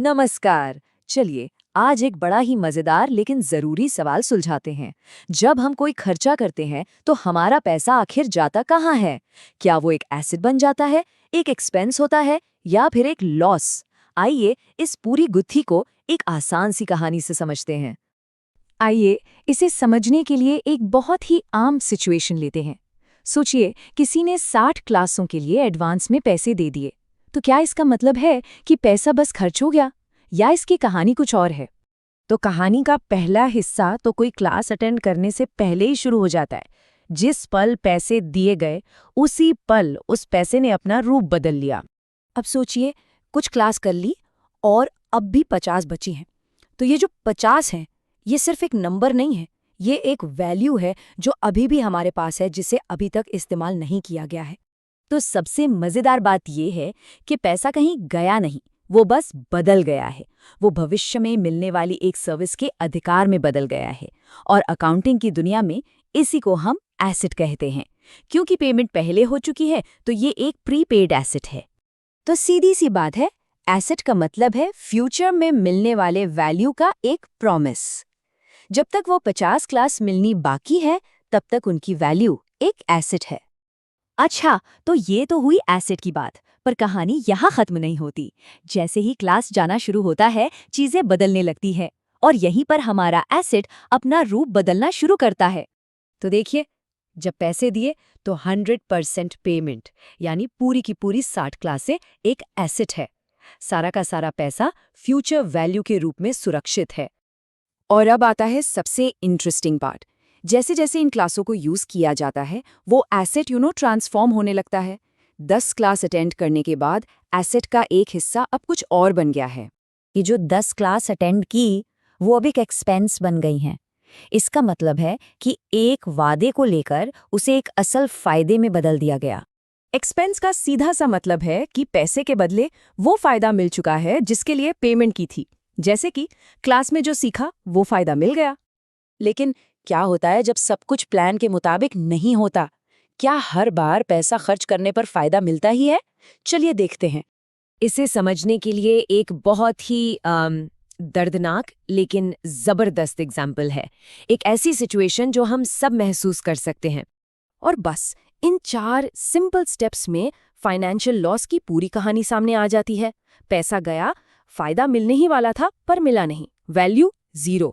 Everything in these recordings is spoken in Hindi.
नमस्कार। चलिए आज एक बड़ा ही मजेदार लेकिन जरूरी सवाल सुलझाते हैं। जब हम कोई खर्चा करते हैं तो हमारा पैसा आखिर जाता कहाँ है? क्या वो एक एसेट बन जाता है, एक एक्सपेंस होता है या फिर एक लॉस? आइए इस पूरी गुत्थी को एक आसान सी कहानी से समझते हैं। आइए इसे समझने के लिए एक बहुत ही आम सिचुएशन लेते हैं। सोचिए किसी ने 60 क्लासों के लिए एडवांस में पैसे दे दिए। तो क्या इसका मतलब है कि पैसा बस खर्च हो गया, या इसकी कहानी कुछ और है? तो कहानी का पहला हिस्सा तो कोई क्लास अटेंड करने से पहले ही शुरू हो जाता है। जिस पल पैसे दिए गए, उसी पल उस पैसे ने अपना रूप बदल लिया। अब सोचिए, कुछ क्लास कर ली और अब भी 50 बची हैं। तो ये जो 50 हैं, ये सिर्फ एक नंबर नहीं है, ये एक वैल्यू है जो अभी भी हमारे पास है, जिसे अभी तक इस्तेमाल नहीं किया गया है। तो सबसे मजेदार बात ये है कि पैसा कहीं गया नहीं, वो बस बदल गया है। वो भविष्य में मिलने वाली एक सर्विस के अधिकार में बदल गया है। और अकाउंटिंग की दुनिया में इसी को हम एसेट कहते हैं। क्योंकि पेमेंट पहले हो चुकी है तो ये एक प्रीपेड एसेट है। तो सीधी सी बात है, एसेट का मतलब है फ्यूचर में मिलने वाले वैल्यू का एक प्रॉमिस। जब तक वो 50 क्लास मिलनी बाकी है, तब तक उनकी वैल्यू एक एसेट है। अच्छा, तो ये तो हुई एसेट की बात, पर कहानी यहाँ खत्म नहीं होती। जैसे ही क्लास जाना शुरू होता है, चीजें बदलने लगती है और यहीं पर हमारा एसेट अपना रूप बदलना शुरू करता है। तो देखिए, जब पैसे दिए तो 100% पेमेंट, यानी पूरी की पूरी 60 क्लासें एक एसेट है। सारा का सारा पैसा फ्यूचर वैल्यू के रूप में सुरक्षित है। और अब आता है सबसे इंटरेस्टिंग पार्ट। जैसे जैसे इन क्लासों को यूज किया जाता है, वो एसेट ट्रांसफॉर्म होने लगता है। 10 क्लास अटेंड करने के बाद एसेट का एक हिस्सा अब कुछ और बन गया है। ये जो 10 क्लास अटेंड की, वो अब एक एक्सपेंस बन गई हैं। इसका मतलब है कि एक वादे को लेकर उसे एक असल फायदे में बदल दिया गया। एक्सपेंस का सीधा सा मतलब है कि पैसे के बदले वो फायदा मिल चुका है जिसके लिए पेमेंट की थी। जैसे कि क्लास में जो सीखा वो फायदा मिल गया। लेकिन क्या होता है जब सब कुछ प्लान के मुताबिक नहीं होता? क्या हर बार पैसा खर्च करने पर फायदा मिलता ही है? चलिए देखते हैं। इसे समझने के लिए एक बहुत ही दर्दनाक लेकिन जबरदस्त एग्जाम्पल है। एक ऐसी सिचुएशन जो हम सब महसूस कर सकते हैं। और बस इन 4 सिंपल स्टेप्स में फाइनेंशियल लॉस की पूरी कहानी सामने आ जाती है। पैसा गया, फायदा मिलने ही वाला था पर मिला नहीं, वैल्यू 0।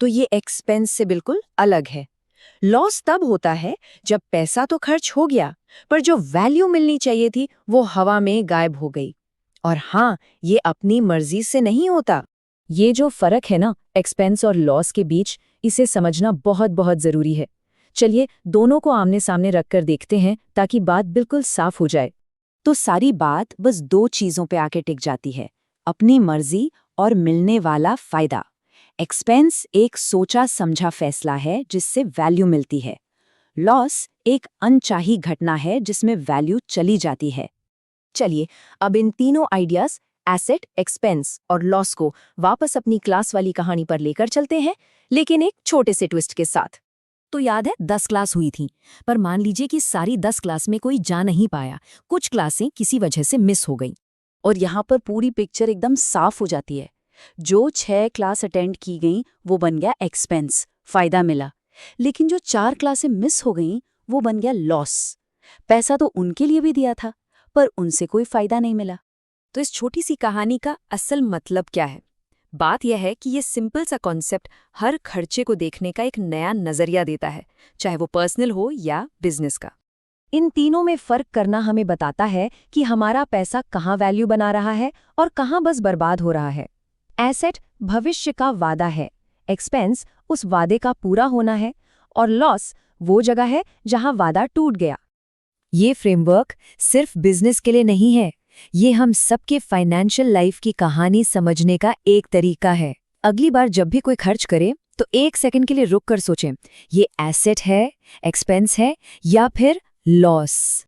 तो ये एक्सपेंस से बिल्कुल अलग है। लॉस तब होता है जब पैसा तो खर्च हो गया, पर जो वैल्यू मिलनी चाहिए थी वो हवा में गायब हो गई। और हाँ, ये अपनी मर्जी से नहीं होता। ये जो फर्क है ना एक्सपेंस और लॉस के बीच, इसे समझना बहुत बहुत जरूरी है। चलिए दोनों को आमने सामने रखकर देखते हैं ताकि बात बिल्कुल साफ हो जाए। तो सारी बात बस 2 चीजों पे आके टिक जाती है, अपनी मर्जी और मिलने वाला फायदा। एक्सपेंस एक सोचा समझा फैसला है जिससे वैल्यू मिलती है। लॉस एक अनचाही घटना है जिसमें वैल्यू चली जाती है। चलिए अब इन तीनों आइडियाज, एसेट, एक्सपेंस और लॉस को वापस अपनी क्लास वाली कहानी पर लेकर चलते हैं, लेकिन एक छोटे से ट्विस्ट के साथ। तो याद है 10 क्लास हुई थी, पर मान लीजिए कि सारी 10 क्लास में कोई जा नहीं पाया, कुछ क्लासें किसी वजह से मिस हो गई। और यहाँ पर पूरी पिक्चर एकदम साफ हो जाती है। जो 6 क्लास अटेंड की गई वो बन गया एक्सपेंस, फायदा मिला। लेकिन जो 4 क्लासें मिस हो गईं वो बन गया लॉस। पैसा तो उनके लिए भी दिया था, पर उनसे कोई फायदा नहीं मिला। तो इस छोटी सी कहानी का असल मतलब क्या है? बात यह है कि ये सिंपल सा कॉन्सेप्ट हर खर्चे को देखने का एक नया नजरिया देता है, चाहे वो पर्सनल हो या बिजनेस का। इन तीनों में फर्क करना हमें बताता है कि हमारा पैसा कहाँ वैल्यू बना रहा है और कहाँ बस बर्बाद हो रहा है। एसेट भविष्य का वादा है, एक्सपेंस उस वादे का पूरा होना है, और लॉस वो जगह है जहां वादा टूट गया। ये फ्रेमवर्क सिर्फ बिजनेस के लिए नहीं है, ये हम सबके फाइनेंशियल लाइफ की कहानी समझने का एक तरीका है। अगली बार जब भी कोई खर्च करे तो 1 सेकंड के लिए रुक कर सोचें, ये एसेट है, एक्सपेंस है या फिर लॉस।